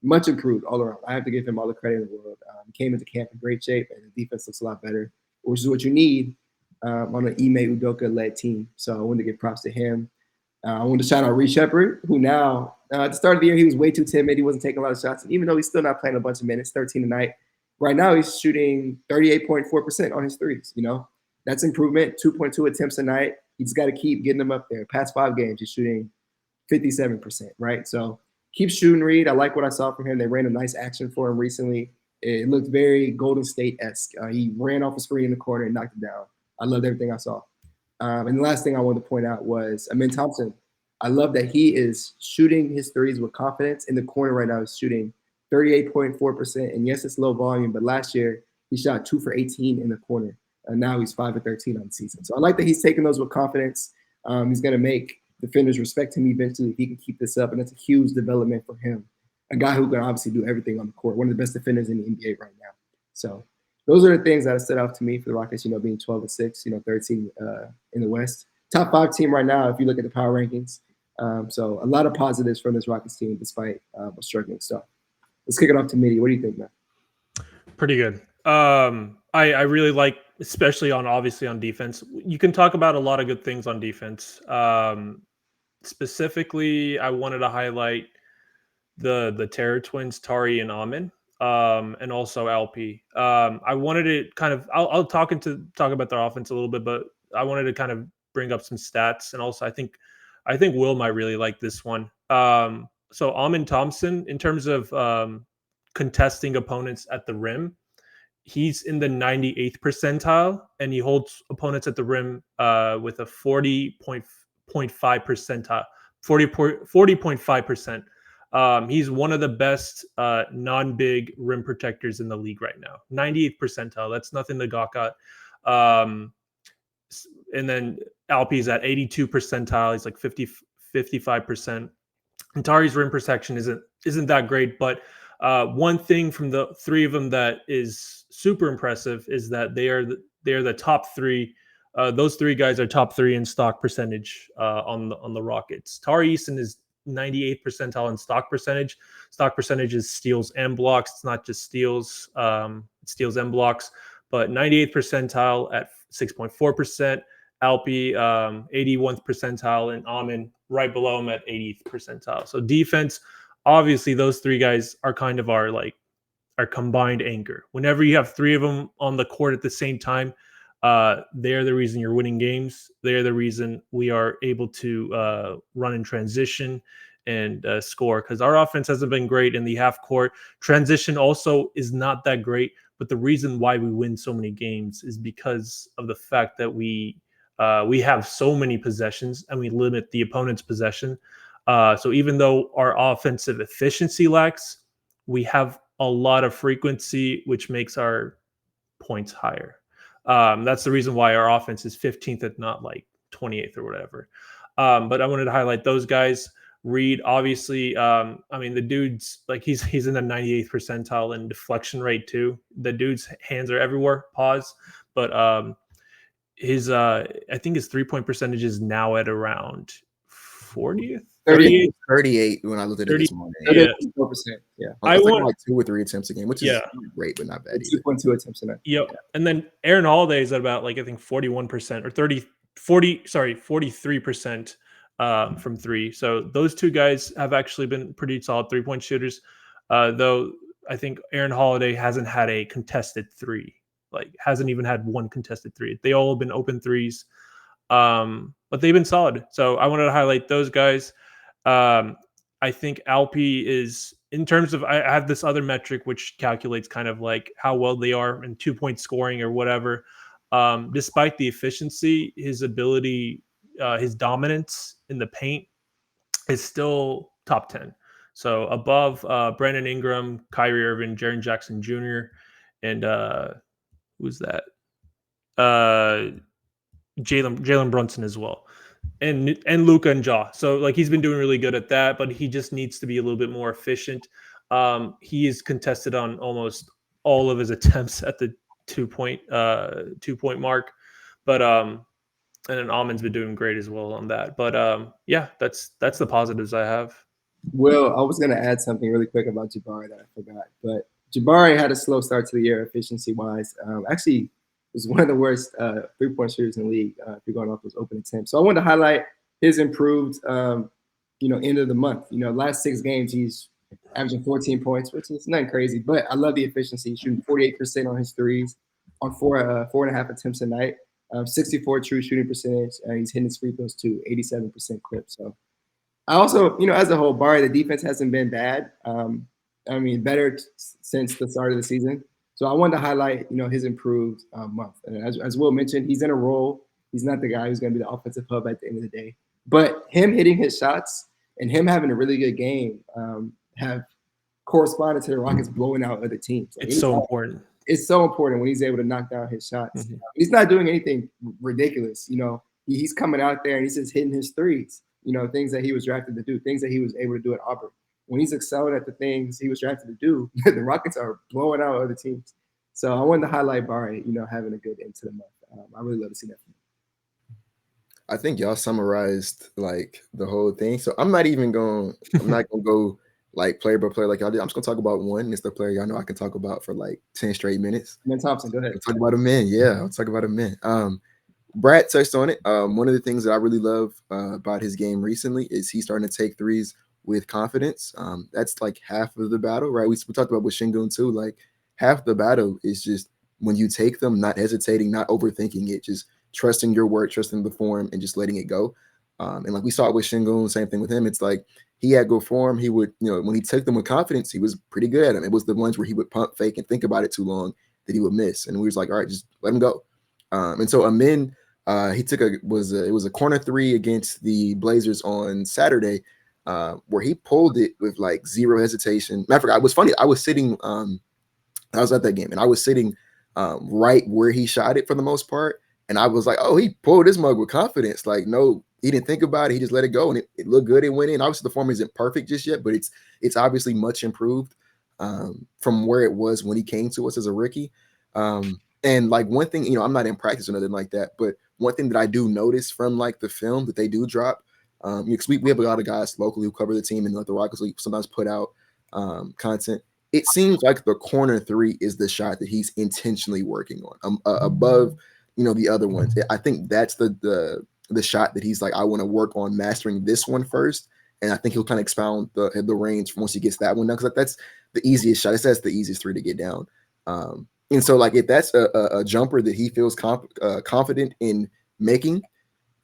Much improved all around. I have to give him all the credit in the world. He came into camp in great shape, and the defense looks a lot better, which is what you need on an Ime Udoka-led team. So I wanted to give props to him. I wanted to shout out Reed Shepherd, who now, at the start of the year, he was way too timid. He wasn't taking a lot of shots. And even though he's still not playing a bunch of minutes, 13 a night, right now he's shooting 38.4% on his threes. That's improvement, 2.2 attempts a night. He's got to keep getting them up there. Past 5 games, he's shooting 57%, right? So keep shooting, Reed. I like what I saw from him. They ran a nice action for him recently. It looked very Golden State-esque. He ran off a screen in the corner and knocked it down. I loved everything I saw. And the last thing I wanted to point out was Amin Thompson. I love that he is shooting his threes with confidence. In the corner right now, he's shooting 38.4%. And yes, it's low volume, but last year he shot 2 for 18 in the corner. And now he's 5 for 13 on the season. So I like that he's taking those with confidence. He's going to make defenders respect him eventually if he can keep this up. And that's a huge development for him. A guy who can obviously do everything on the court. One of the best defenders in the NBA right now. So those are the things that have stood out to me for the Rockets, being 12-6, third team in the West. Top 5 team right now if you look at the power rankings. So a lot of positives from this Rockets team despite a struggling stuff. Let's kick it off to Midi. What do you think, man? Pretty good. I really like, especially obviously on defense. You can talk about a lot of good things on defense. Specifically, I wanted to highlight the Terror Twins, Tari and Amin, and also LP. I wanted to kind of I'll talk about their offense a little bit, but I wanted to kind of bring up some stats, and also I think Will might really like this one. So Amin Thompson, in terms of contesting opponents at the rim, he's in the 98th percentile, and he holds opponents at the rim with a 40.5%. 40.5%. He's one of the best non-big rim protectors in the league right now. 98th percentile. That's nothing to gawk at. And then Alpi's at 82 percentile. He's like 55%. And Tari's rim protection isn't that great, but one thing from the three of them that is super impressive is that they are the top three. Those three guys are top three in stock percentage on the Rockets. Tari Eason is 98th percentile in stock percentage. Stock percentage is steals and blocks. It's not just steals. It's steals and blocks. But 98th percentile at 6.4%. Alpi, 81th percentile, and Amin right below him at 80th percentile. So defense, obviously, those three guys are kind of our combined anchor. Whenever you have three of them on the court at the same time, they're the reason you're winning games. They're the reason we are able to run in transition and score, because our offense hasn't been great in the half court. Transition also is not that great, but the reason why we win so many games is because of the fact that we have so many possessions and we limit the opponent's possession. So even though our offensive efficiency lacks, we have a lot of frequency, which makes our points higher. That's the reason why our offense is 15th, if not like 28th or whatever. But I wanted to highlight those guys. Reed, obviously, I mean, the dude's like he's in the 98th percentile in deflection rate too. The dude's hands are everywhere. Pause. But his I think his 3-point percentage is now at around 40th. 38 when I looked at it this morning. 34%. Yeah. I was like 2 or 3 attempts a game, which is great, but not bad. 2.2 attempts a night. Yep. Yeah. And then Aaron Holiday is at about like I think 41% or 43% from three. So those two guys have actually been pretty solid 3-point shooters. Though I think Aaron Holiday hasn't had a contested three. Like hasn't even had one contested three. They all have been open threes. But they've been solid. So I wanted to highlight those guys. I think Alpi is, in terms of, I have this other metric which calculates kind of like how well they are in 2-point scoring or whatever. Despite the efficiency, his ability, his dominance in the paint is still top 10. So above Brandon Ingram, Kyrie Irving, Jaren Jackson Jr., and who's that? Jalen Brunson as well, and Luka and Ja. So like he's been doing really good at that, but he just needs to be a little bit more efficient. He is contested on almost all of his attempts at the 2-point mark, but and then Amin's been doing great as well on that. But yeah, that's the positives I have. Well, I was gonna add something really quick about Jabari that I forgot, but Jabari had a slow start to the year efficiency wise. Actually, was one of the worst 3-point shooters in the league if you're going off those open attempts. So I wanted to highlight his improved, end of the month. Last 6 games he's averaging 14 points, which is nothing crazy, but I love the efficiency. He's shooting 48% on his threes, on 4.5 attempts a night, 64 true shooting percentage. He's hitting his free throws too, 87% clip. So I also, as a whole, Barry, the defense hasn't been bad. Better since the start of the season. So I wanted to highlight, his improved month. And as Will mentioned, he's in a role. He's not the guy who's going to be the offensive hub at the end of the day. But him hitting his shots and him having a really good game have corresponded to the Rockets blowing out other teams. Like, it's so important. It's so important when he's able to knock down his shots. Mm-hmm. He's not doing anything ridiculous. He's coming out there and he's just hitting his threes, things that he was drafted to do, things that he was able to do at Auburn. When he's excelling at the things he was drafted to do, the Rockets are blowing out other teams. So I wanted to highlight Barry, having a good end to the month. I really love to see that from him. I think y'all summarized like the whole thing. So I'm not gonna go like player by player like y'all did. I'm just gonna talk about one. It's the player y'all know I can talk about for like 10 straight minutes. Ben Thompson, go ahead. I'll talk about him in. Yeah, I'll talk about him in. Brad touched on it. One of the things that I really love about his game recently is he's starting to take threes with confidence. That's like half of the battle, right? We talked about with Şengün too. Like half the battle is just when you take them, not hesitating, not overthinking it, just trusting your work, trusting the form, and just letting it go. And like we saw it with Şengün, same thing with him. It's like he had good form. He would, when he took them with confidence, he was pretty good at them. It was the ones where he would pump fake and think about it too long that he would miss. And we was like, all right, just let him go. And so Amin, He took it was a corner three against the Blazers on Saturday, where he pulled it with like zero hesitation. Matter of fact, it was funny. I was sitting, I was at that game, and I was sitting right where he shot it for the most part, and I was like, oh, he pulled his mug with confidence. Like, no, he didn't think about it. He just let it go, and it looked good. It went in. Obviously, the form isn't perfect just yet, but it's obviously much improved from where it was when he came to us as a rookie. And like one thing, I'm not in practice or nothing like that, but one thing that I do notice from like the film that they do drop, we have a lot of guys locally who cover the team, and like the Rockets League sometimes put out content. It seems like the corner three is the shot that he's intentionally working on above, the other ones. I think that's the shot that he's like, I want to work on mastering this one first. And I think he'll kind of expound the range once he gets that one done, because that's the easiest shot. That's the easiest three to get down. And so, like, if that's a jumper that he feels confident in making,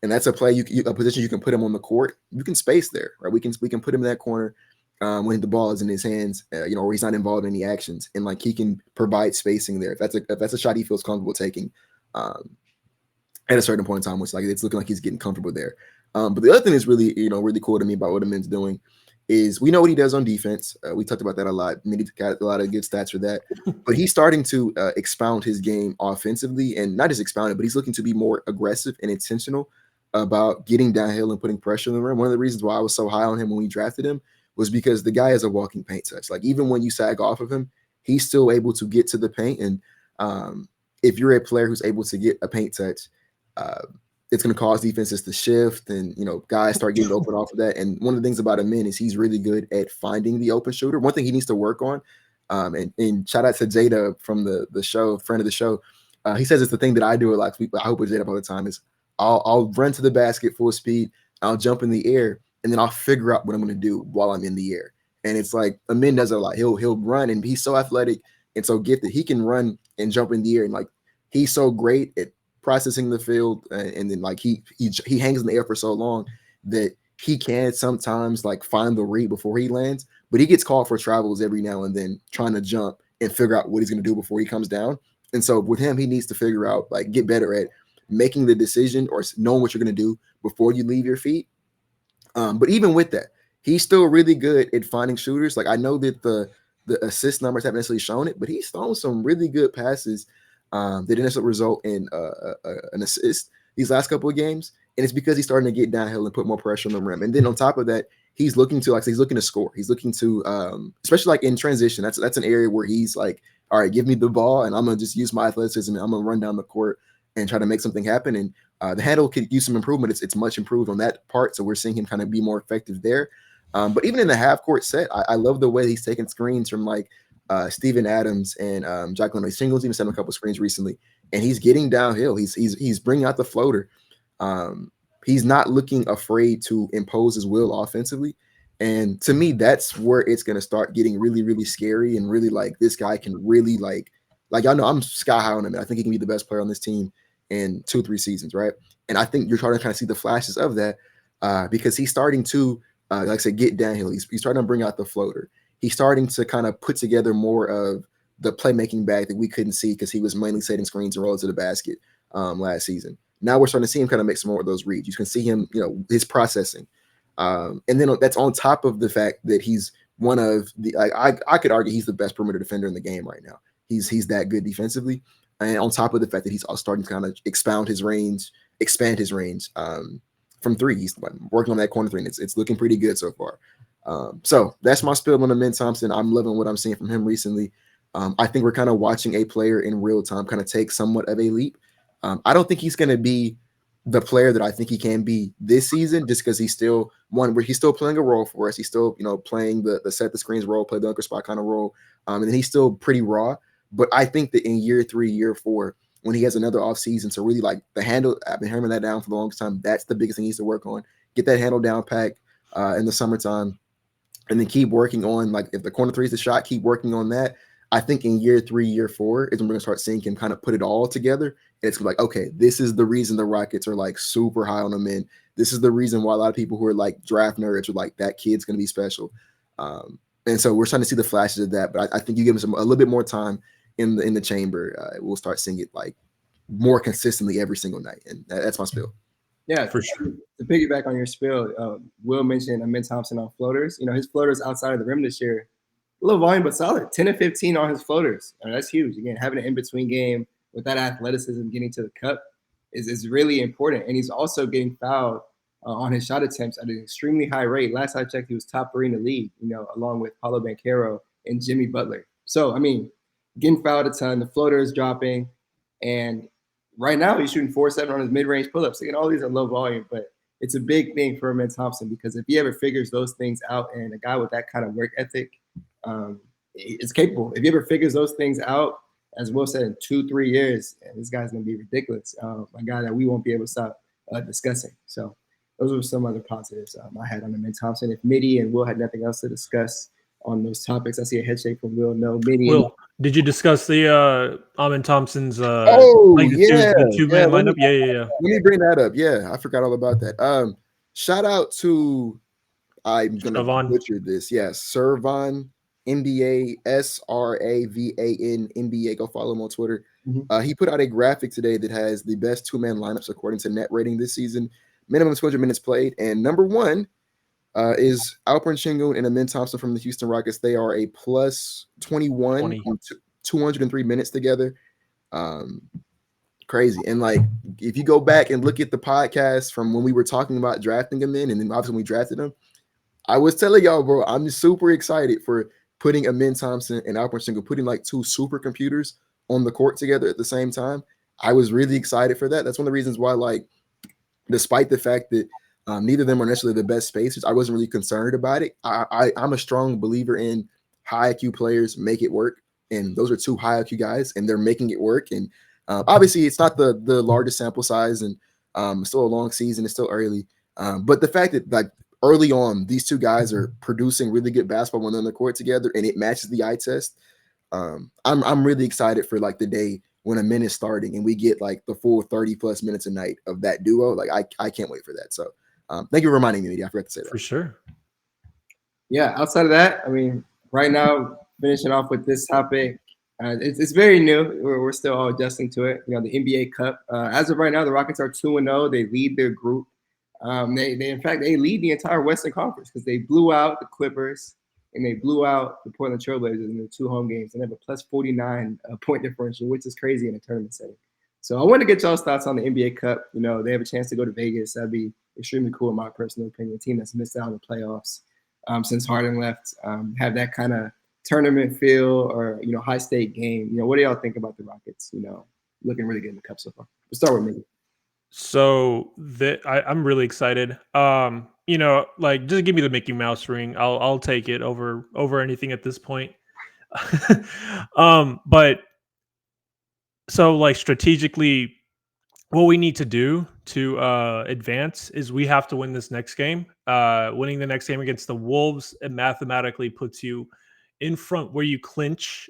and that's a play, a position you can put him on the court, you can space there, right? We can put him in that corner when the ball is in his hands, or he's not involved in any actions, and like he can provide spacing there. If that's a shot he feels comfortable taking at a certain point in time, which like it's looking like he's getting comfortable there. But the other thing that's really really cool to me about what Amin's doing is we know what he does on defense. We talked about that a lot. Midi got a lot of good stats for that. But he's starting to expound his game offensively, and not just expound it, but he's looking to be more aggressive and intentional about getting downhill and putting pressure on the rim. One of the reasons why I was so high on him when we drafted him was because the guy is a walking paint touch. Like, even when you sag off of him, he's still able to get to the paint. And if you're a player who's able to get a paint touch, it's going to cause defenses to shift, and guys start getting open off of that. And one of the things about Amin is he's really good at finding the open shooter. One thing he needs to work on, and shout out to Jada from the show, friend of the show. He says it's the thing that I do a lot. I hope with Jada all the time is I'll run to the basket full speed, I'll jump in the air, and then I'll figure out what I'm going to do while I'm in the air. And it's like Amin does it a lot. He'll run, and he's so athletic and so gifted. He can run and jump in the air, and like he's so great at processing the field, and then like he hangs in the air for so long that he can sometimes like find the read before he lands, but he gets called for travels every now and then trying to jump and figure out what he's going to do before he comes down. And so with him, he needs to figure out, like, get better at making the decision or knowing what you're going to do before you leave your feet. But even with that, he's still really good at finding shooters. Like, I know that the assist numbers haven't necessarily shown it, but he's thrown some really good passes that didn't necessarily result in an assist these last couple of games. And it's because he's starting to get downhill and put more pressure on the rim. And then on top of that, he's looking to, like, he's looking to score. He's looking to, especially like in transition, that's an area where he's like, all right, give me the ball, and I'm going to just use my athleticism, and I'm going to run down the court and try to make something happen. And the handle could use some improvement. It's much improved on that part. So we're seeing him kind of be more effective there. But even in the half court set, I love the way he's taking screens from like Steven Adams and Jacqueline Singles. Even sent him a couple of screens recently, and he's getting downhill. He's bringing out the floater. He's not looking afraid to impose his will offensively. And to me, that's where it's going to start getting really, really scary, and really like this guy can really like I know I'm sky high on him. I think he can be the best player on this team in 2-3 seasons, right? And I think you're trying to kind of see the flashes of that because he's starting to, like I said, get downhill. He's starting to bring out the floater. He's starting to kind of put together more of the playmaking bag that we couldn't see because he was mainly setting screens and rolling to the basket last season. Now we're starting to see him kind of make some more of those reads. You can see him, his processing. And then that's on top of the fact that he's one of the, I could argue he's the best perimeter defender in the game right now. He's that good defensively. And on top of the fact that he's starting to kind of expand his range from three. He's working on that corner three, and it's looking pretty good so far. So that's my spill on Amin Thompson. I'm loving what I'm seeing from him recently. I think we're kind of watching a player in real time kind of take somewhat of a leap. I don't think he's going to be the player that I think he can be this season, just because he's still playing a role for us. He's still, playing the set the screens role, play the anchor spot kind of role. And then he's still pretty raw. But I think that in year 3, year 4, when he has another off season to really like the handle, I've been hammering that down for the longest time. That's the biggest thing he needs to work on. Get that handle down pack in the summertime, and then keep working on, like, if the corner three is the shot, keep working on that. I think in year 3, year 4 is when we're gonna start seeing him kind of put it all together. And it's like, okay, this is the reason the Rockets are like super high on him. And this is the reason why a lot of people who are like draft nerds are like, that kid's gonna be special. And so we're starting to see the flashes of that. But I think you give him a little bit more time in the chamber, we'll start seeing it like more consistently every single night. And that's my spiel. Yeah, For sure. To piggyback on your spiel, Will mentioned Amin Thompson on floaters. His floaters outside of the rim this year, a little volume, but solid. 10 and 15 on his floaters. That's huge. Again, having an in-between game with that athleticism getting to the cup is really important. And he's also getting fouled on his shot attempts at an extremely high rate. Last I checked, he was top 3 in the league, along with Paulo Banchero and Jimmy Butler. So, getting fouled a ton, the floater is dropping, and right now he's shooting 4-7 on his mid-range pull-ups. Again, all these are low volume, but it's a big thing for Amin Thompson because if he ever figures those things out, and a guy with that kind of work ethic is capable. If he ever figures those things out, as Will said, in 2-3 years, this guy's going to be ridiculous. A guy that we won't be able to stop discussing. So those were some other positives I had on Amin Thompson. If Midi and Will had nothing else to discuss on those topics, I see a head shake from Will. No, Midi. Will, did you discuss the Amin Thompson's the two-man lineup? Yeah. Let me bring that up. Yeah, I forgot all about that. Shout out to, I'm gonna butcher this. Yes, Servan, NBA SRAVAN NBA. Go follow him on Twitter. Mm-hmm. He put out a graphic today that has the best two-man lineups according to net rating this season, minimum 200 minutes played, and number one is Alperen Sengun and Amin Thompson from the Houston Rockets. They are a plus 21 on 203 minutes together. Crazy. And like, if you go back and look at the podcast from when we were talking about drafting him in, and then obviously we drafted him, I was telling y'all, bro, I'm super excited for putting Amin Thompson and Alperen Sengun, putting like two supercomputers on the court together at the same time. I was really excited for that. That's one of the reasons why, like, despite the fact that neither of them are necessarily the best spacers, I wasn't really concerned about it. I'm a strong believer in high IQ players make it work. And those are two high IQ guys, and they're making it work. And obviously, it's not the largest sample size, and it's still a long season. It's still early. But the fact that, like, early on, these two guys are producing really good basketball when they're on the court together, and it matches the eye test. I'm really excited for like the day when Amin is starting and we get like the full 30+ minutes a night of that duo. Like I can't wait for that. So thank you for reminding me, Midi. I forgot to say that. For sure. Yeah. Outside of that, right now, finishing off with this topic, it's very new. We're still all adjusting to it. The NBA Cup. As of right now, the Rockets are 2-0. They lead their group. They in fact lead the entire Western Conference because they blew out the Clippers and they blew out the Portland Trailblazers in the 2 home games. And they have a plus 49 point differential, which is crazy in a tournament setting. So I want to get y'all's thoughts on the NBA Cup. They have a chance to go to Vegas. That'd be extremely cool, in my personal opinion. A team that's missed out on the playoffs since Harden left, have that kind of tournament feel or high stake game. What do y'all think about the Rockets? Looking really good in the Cup so far. We'll start with Midi. So I'm really excited. Like, just give me the Mickey Mouse ring. I'll take it over anything at this point. But so, like, strategically, what we need to do to advance is we have to win this next game. Winning the next game against the Wolves, it mathematically puts you in front where you clinch.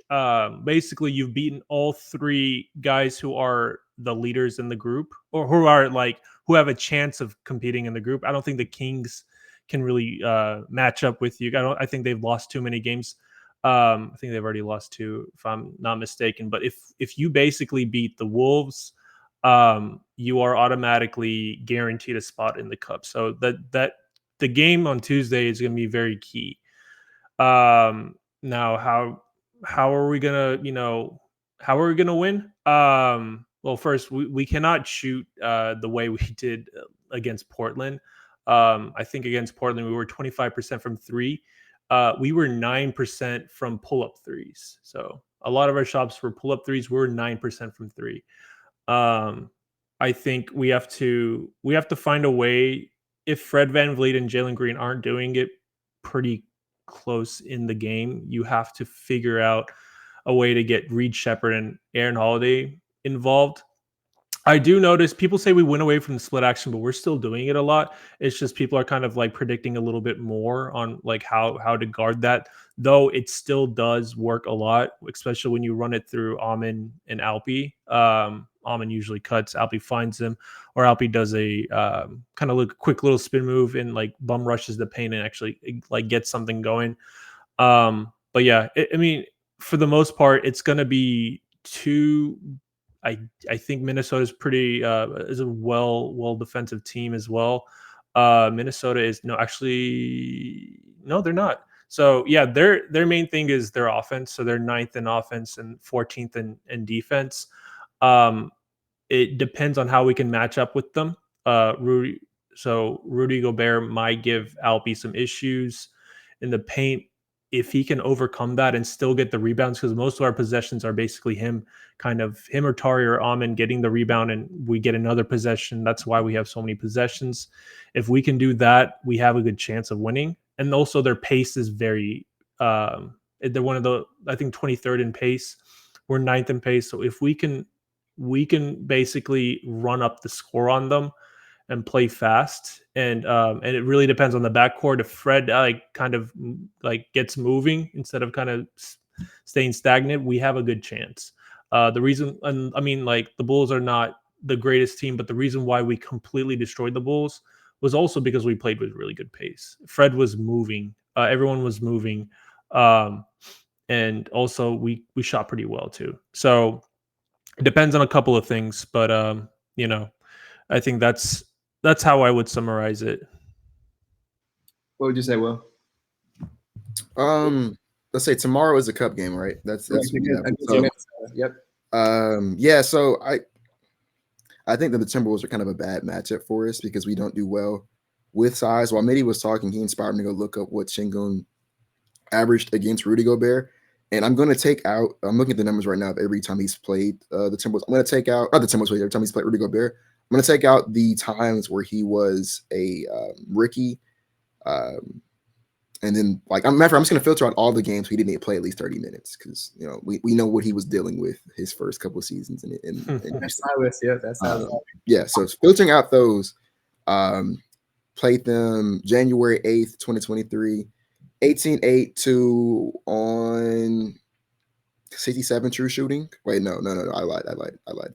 Basically, you've beaten all 3 guys who are the leaders in the group, or who have a chance of competing in the group. I don't think the Kings can really match up with you. I think they've lost too many games. I think they've already lost 2, if I'm not mistaken. But if you basically beat the Wolves, you are automatically guaranteed a spot in the Cup. So that the game on Tuesday is going to be very key. Now, how are we gonna win? Well, first, we cannot shoot the way we did against Portland. I think against Portland we were 25% from 3. We were 9% from pull-up threes. So a lot of our shots were pull-up threes. We were 9% from 3. I think we have to find a way. If Fred VanVleet and Jalen Green aren't doing it pretty close in the game, you have to figure out a way to get Reed Shepherd and Aaron Holiday involved. I do notice people say we went away from the split action, but we're still doing it a lot. It's just people are kind of like predicting a little bit more on like how to guard that, though it still does work a lot, especially when you run it through Amin and Alpi. Amin usually cuts, Alpi finds him, or Alpi does a kind of quick little spin move and like bum rushes the paint and actually like gets something going. But yeah, for the most part, it's going to be 2 I think Minnesota is pretty is a well defensive team as well. Minnesota is no, they're not. So yeah, their main thing is their offense. So they're 9th in offense and 14th in defense. It depends on how we can match up with them. Rudy Gobert might give Alpi some issues in the paint if he can overcome that and still get the rebounds, because most of our possessions are basically him or Tari or Amin getting the rebound and we get another possession. That's why we have so many possessions. If we can do that, we have a good chance of winning. And also their pace is very they're one of the, I think, 23rd in pace. We're 9th in pace. So if we can basically run up the score on them and play fast, and it really depends on the backcourt. If Fred gets moving instead of kind of staying stagnant, we have a good chance. The reason, and I mean, like, the Bulls are not the greatest team, but the reason why we completely destroyed the Bulls was also because we played with really good pace. Fred was moving, everyone was moving, and also we shot pretty well too. So it depends on a couple of things, but I think that's how I would summarize it. What would you say, Will? Let's say tomorrow is a cup game, right? That's yep. Yeah, so I think that the Timberwolves are kind of a bad matchup for us because we don't do well with size. While Midi was talking, he inspired me to go look up what Şengün averaged against Rudy Gobert. And I'm looking at the numbers right now of every time he's played the Timberwolves. I'm going to take out, not the Timberwolves, every time he's played Rudy Gobert. I'm going to take out the times where he was a rookie. And then, I'm just going to filter out all the games he didn't play at least 30 minutes because, we know what he was dealing with his first couple of seasons. That's Silas, yeah, that's Silas. Yeah, so filtering out those, played them January 8th, 2023, 18-8 on 67 true shooting. Wait, no, I lied.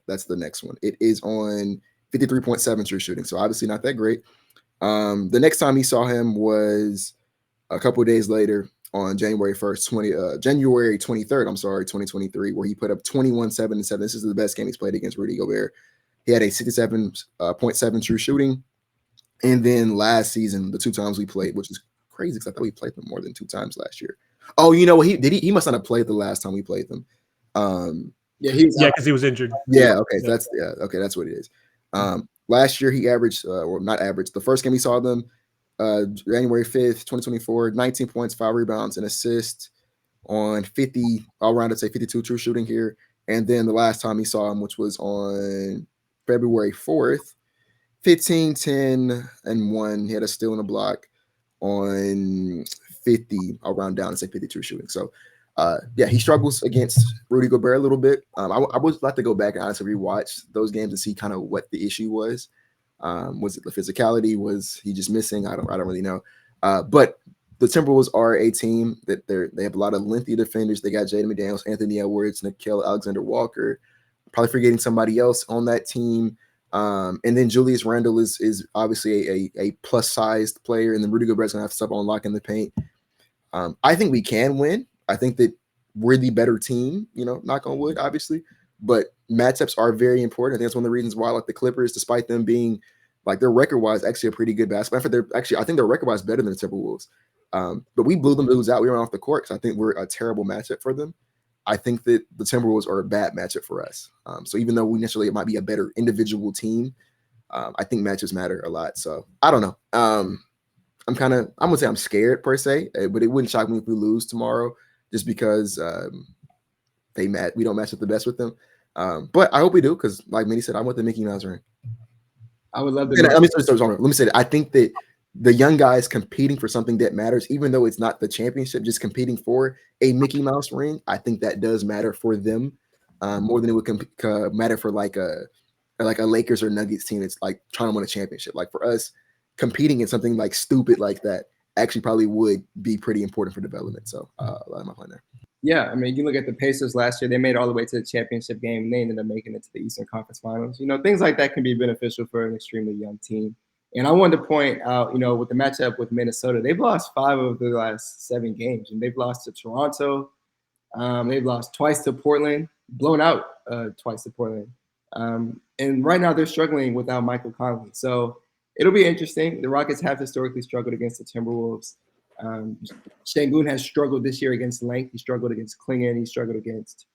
That's the next one. It is on 53.7 true shooting, so obviously not that great. The next time he saw him was a couple of days later on January 23rd, 2023, where he put up 21, 7, and 7. This is the best game he's played against Rudy Gobert. He had a 67.7 true shooting. And then last season, the 2 times we played, which is crazy because I thought we played them more than 2 times last year. Oh, you know what? He must not have played the last time we played them. Because he was injured. Yeah, okay. So that's what it is. Last year he averaged, or not averaged, the first game we saw them, January 5th, 2024, 19 points, 5 rebounds, and assists on 50, all around, I'd say 52 true shooting here. And then the last time he saw him, which was on February 4th, 15, 10, and 1. He had a steal and a block on 50, I'll round down and say 52 shooting. So, he struggles against Rudy Gobert a little bit. I would like to go back and honestly rewatch those games and see kind of what the issue was. Was it the physicality? Was he just missing? I don't really know. But the Timberwolves are a team that they have a lot of lengthy defenders. They got Jaden McDaniels, Anthony Edwards, Nickeil Alexander-Walker. Probably forgetting somebody else on that team. And then Julius Randle is obviously a plus-sized player, and then Rudy Gobert's going to have stuff on lock in the paint. I think we can win. I think that we're the better team, knock on wood, obviously. But matchups are very important. I think that's one of the reasons why, the Clippers, despite them being, their record-wise actually a pretty good basketball. I think their record-wise better than the Timberwolves. But we blew them dudes out. We ran off the court because I think we're a terrible matchup for them. I think that the Timberwolves are a bad matchup for us. So even though it might be a better individual team, I think matchups matter a lot. So I don't know. I'm gonna say I'm scared per se, but it wouldn't shock me if we lose tomorrow just because we don't match up the best with them. But I hope we do because, like Midi said, I want the Mickey Mouse ring. I would love to. Let me say that I think that the young guys competing for something that matters, even though it's not the championship, just competing for a Mickey Mouse ring, I think that does matter for them more than it would matter for like a Lakers or Nuggets team that's trying to win a championship. For us, competing in something stupid like that actually probably would be pretty important for development. So a lot of my point there. Yeah, I mean, you look at the Pacers last year, they made it all the way to the championship game, and they ended up making it to the Eastern Conference Finals. Things like that can be beneficial for an extremely young team. And I wanted to point out, with the matchup with Minnesota, they've lost 5 of the last 7 games, and they've lost to Toronto. They've lost twice to Portland. blown out twice to Portland. And right now they're struggling without Michael Conley. So it'll be interesting. The Rockets have historically struggled against the Timberwolves. Şengün has struggled this year against length. He struggled against Klingon. He struggled against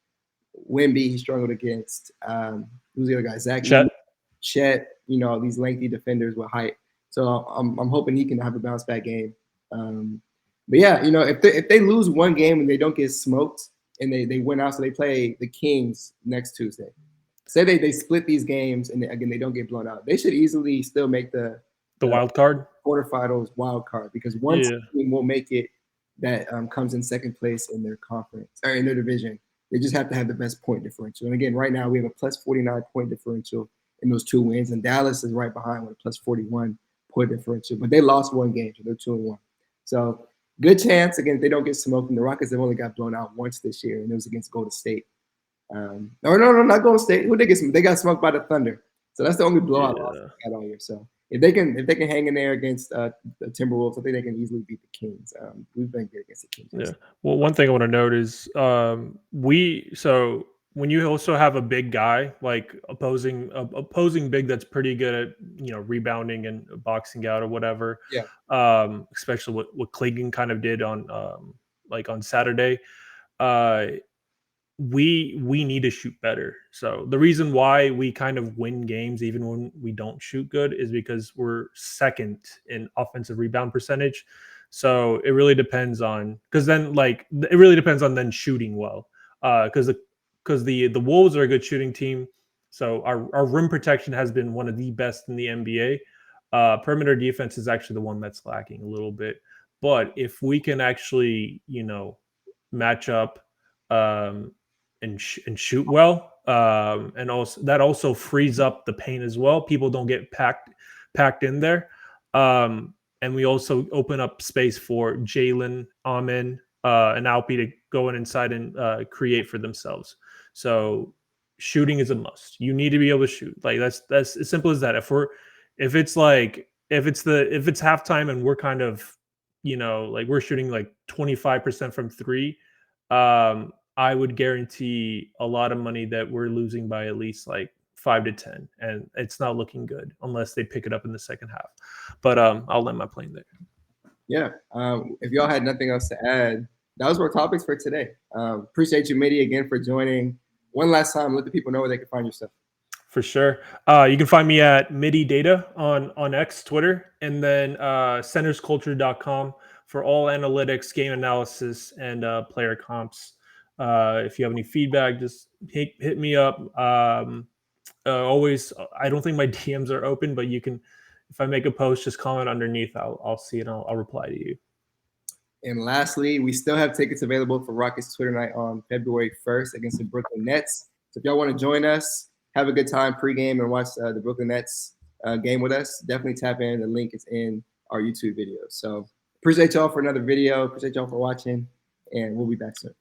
Wemby. He struggled against who's the other guy? Zach Chet. You know, these lengthy defenders with height. So I'm hoping he can have a bounce back game. But yeah, you know, if they lose one game and they don't get smoked and they win out, so they play the Kings next Tuesday. Say they split these games and again they don't get blown out. They should easily still make the wild card, quarterfinals wild card, because one team will make it that comes in second place in their conference or in their division. They just have to have the best point differential. And again, right now we have a plus 49 point differential in those 2 wins, and Dallas is right behind with a plus 41 point differential. But they lost 1 game, so they're 2-1. So good chance again if they don't get smoked. And the Rockets have only got blown out once this year, and it was against Golden State. No, not Golden State. Who they get smoked? They got smoked by the Thunder. So that's the only blowout loss they got all year. So if they can hang in there against the Timberwolves, I think they can easily beat the Kings. We've been good against the Kings. Yeah. Well, one thing I want to note is when you also have a big guy like opposing big that's pretty good at, you know, rebounding and boxing out or whatever. Yeah. Especially what Clayton kind of did on on Saturday. We need to shoot better. So the reason why we kind of win games even when we don't shoot good is because we're second in offensive rebound percentage. So it really depends on, because then it really depends on then shooting well. Because the Wolves are a good shooting team. So our rim protection has been one of the best in the NBA. Perimeter defense is actually the one that's lacking a little bit. But if we can actually, you know, match up and shoot well, and also that also frees up the paint as well. People don't get packed in there, and we also open up space for Jalen, Amen, and Alpi to go inside and create for themselves. So shooting is a must. You need to be able to shoot. Like that's as simple as that. If it's halftime and we're kind of, you know, like we're shooting like 25% from 3, I would guarantee a lot of money that we're losing by at least like 5 to 10, and it's not looking good unless they pick it up in the second half. But I'll land my plane there. Yeah. If y'all had nothing else to add, that was our topics for today. Appreciate you, Midi, again for joining. One last time, let the people know where they can find your stuff. For sure. You can find me at Midi Data on X, Twitter, and then centersculture.com for all analytics, game analysis, and player comps. If you have any feedback, just hit me up. Always, I don't think my DMs are open, but you can, if I make a post, just comment underneath. I'll see it and I'll reply to you. And lastly, we still have tickets available for Rockets Twitter night on February 1st against the Brooklyn Nets. So if y'all want to join us, have a good time pregame and watch the Brooklyn Nets game with us, definitely tap in. The link is in our YouTube video. So appreciate y'all for another video. Appreciate y'all for watching, and we'll be back soon.